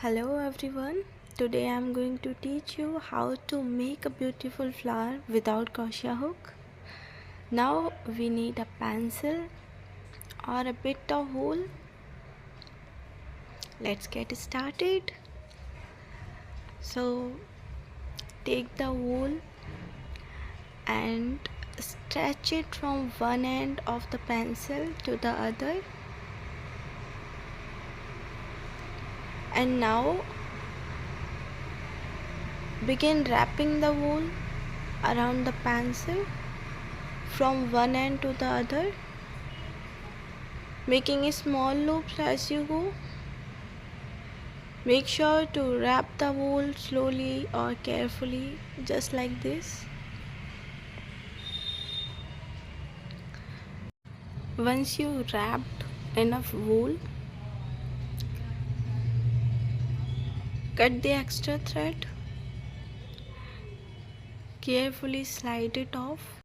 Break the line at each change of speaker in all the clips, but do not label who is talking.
Hello everyone, today I am going to teach you how to make a beautiful flower without crochet hook. Now we need a pencil or a bit of wool. Let's get started. So take the wool and stretch it from one end of the pencil to the other, and now begin wrapping the wool around the pencil from one end to the other, making small loops as you go. Make sure to wrap the wool slowly or carefully, just like this. Once you wrapped enough wool, cut the extra thread, carefully slide it off.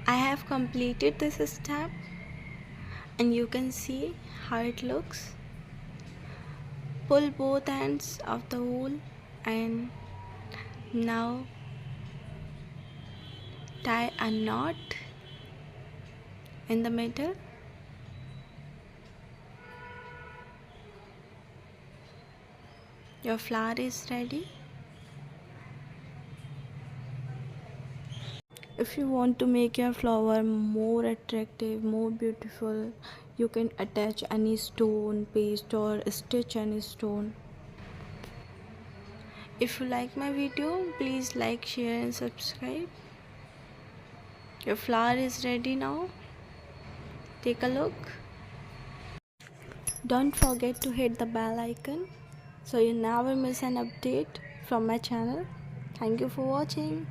I have completed this step and you can see how it looks. Pull both ends of the wool and now tie a knot in the middle. Your flower is ready. If you want to make your flower more attractive, more beautiful, you can attach any stone, paste or stitch any stone. If you like my video, please like, share and subscribe. Your flower is ready now. Take a look. Don't forget to hit the bell icon so you never miss an update from my channel. Thank you for watching.